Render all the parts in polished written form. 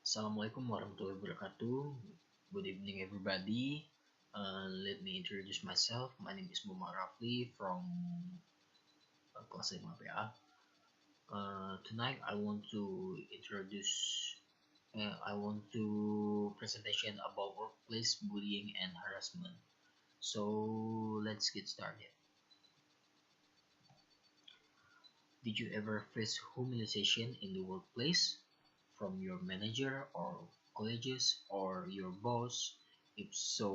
Assalamualaikum warahmatullahi wabarakatuh. Good evening, everybody. Let me introduce myself. My name is M.Rafly from kelas 5 PA. Tonight, I want to presentation about workplace bullying and harassment. So let's get started. Did you ever face humiliation in the workplace from your manager or colleagues or your boss? If so,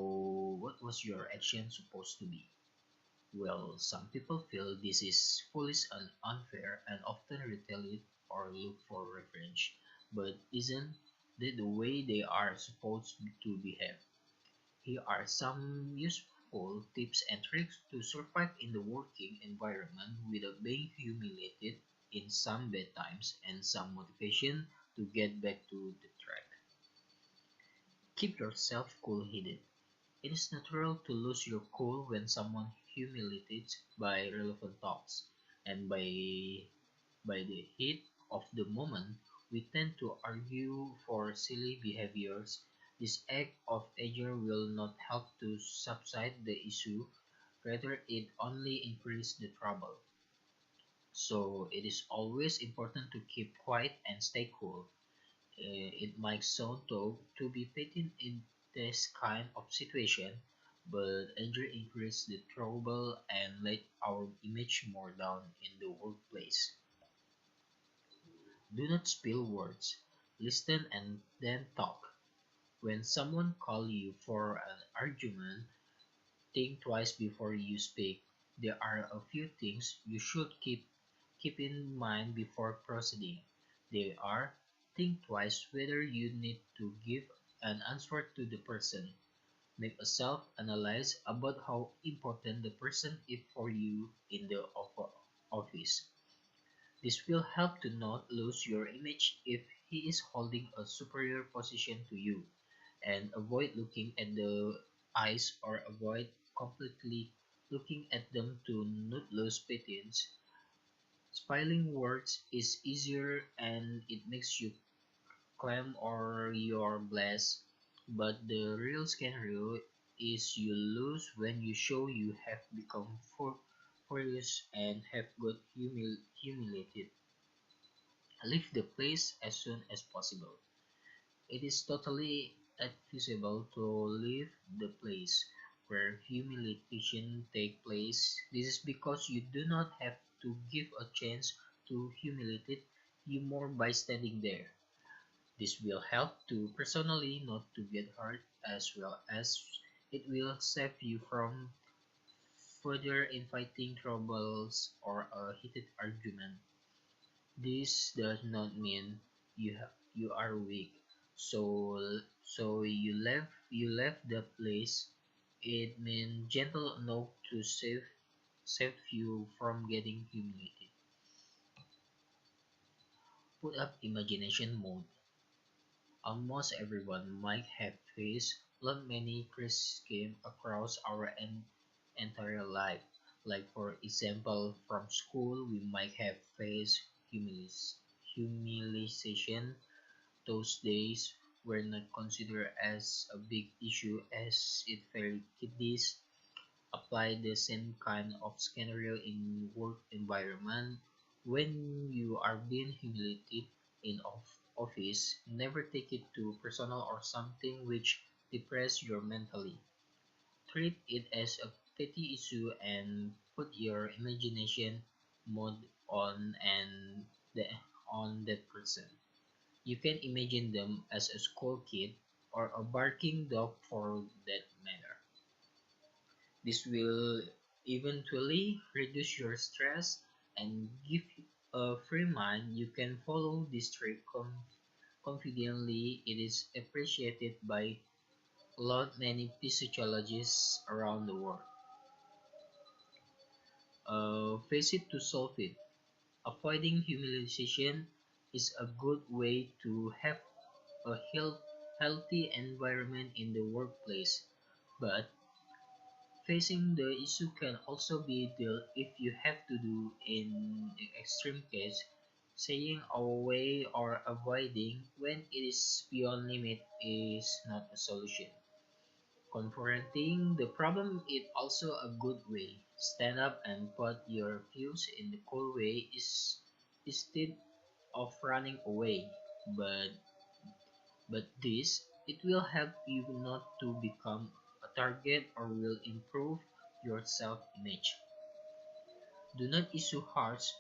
what was your action supposed to be? Well, some people feel this is foolish and unfair and often retaliate or look for revenge. But isn't that the way they are supposed to behave? Here are some useful tips and tricks to survive in the working environment without being humiliated in some bad times and some motivation to get back to the track. Keep yourself cool-headed. It is natural to lose your cool when someone humiliates by relevant talks, and by the heat of the moment, we tend to argue for silly behaviors. This act of anger will not help to subside the issue, rather it only increases the trouble. So it is always important to keep quiet and stay cool. It might sound to be petty in this kind of situation, but anger increases the trouble and let our image more down in the workplace. Do not spill words. Listen and then talk. When someone calls you for an argument, think twice before you speak. There are a few things you should keep in mind before proceeding. They are: think twice whether you need to give an answer to the person. Make a self-analyze about how important the person is for you in the office. This will help to not lose your image if he is holding a superior position to you, and avoid looking at the eyes or avoid completely looking at them to not lose patience. Spelling words is easier and it makes you claim or you're blessed, but the real scenario is you lose when you show you have become furious and have got humiliated. Leave the place as soon as possible. It is totally advisable to leave the place where humiliation takes place. This is because you do not have to give a chance to humiliate you more by standing there. This will help to personally not to get hurt, as well as it will save you from further inviting troubles or a heated argument. This does not mean you are weak. So you left the place. It means gentle enough to save you from getting humiliated. Put up imagination mode. Almost everyone might have faced many crises came across our entire life. Like for example, from school we might have faced humiliation. Those days were not considered as a big issue as it very kiddies. Apply the same kind of scenario in work environment. When you are being humiliated in office, never take it too personal or something which depress your mentally. Treat it as a petty issue and put your imagination mode on and the, on that person. You can imagine them as a school kid or a barking dog for that matter. This will eventually reduce your stress and give you a free mind. You can follow this trick confidently. It is appreciated by many physiologists around the world. Face it to solve it. Avoiding humiliation is a good way to have a healthy environment in the workplace, but facing the issue can also be dealt if you have to do in extreme case. Saying away or avoiding when it is beyond limit is not a solution. Confronting the problem is also a good way. Stand up and put your views in the cool way is instead of running away. But this it will help you not to become a target or will improve your self-image. Do not issue harsh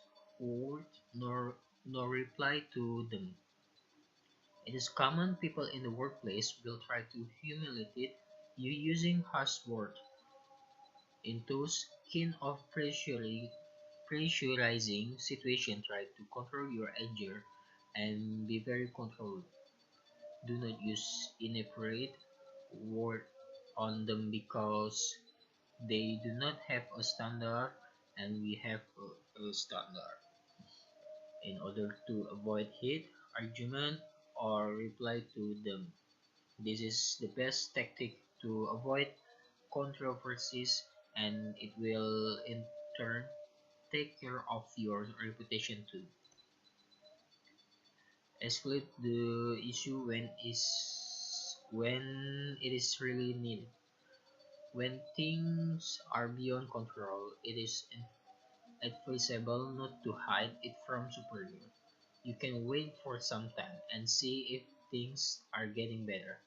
words nor reply to them. It is common people in the workplace will try to humiliate you using harsh words. In those kind of pressurizing situations, try to control your anger and be very controlled. Do not use inappropriate word on them because they do not have a standard and we have a standard. In order to avoid hate, argument, or reply to them, this is the best tactic to avoid controversies and it will in turn take care of your reputation too. Escalate the issue when it is really needed. When things are beyond control, it is advisable not to hide it from superior. You can wait for some time and see if things are getting better.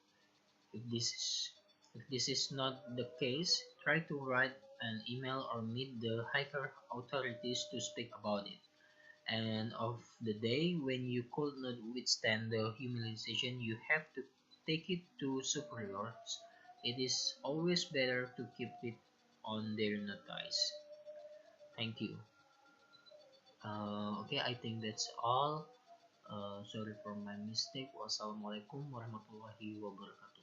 If this is if this is not the case, try to write an email or meet the higher authorities to speak about it. And of the day when you could not withstand the humiliation, you have to take it to superiors. It is always better to keep it on their notice. Thank you. Okay, I think that's all. Sorry for my mistake. Wassalamualaikum warahmatullahi wabarakatuh.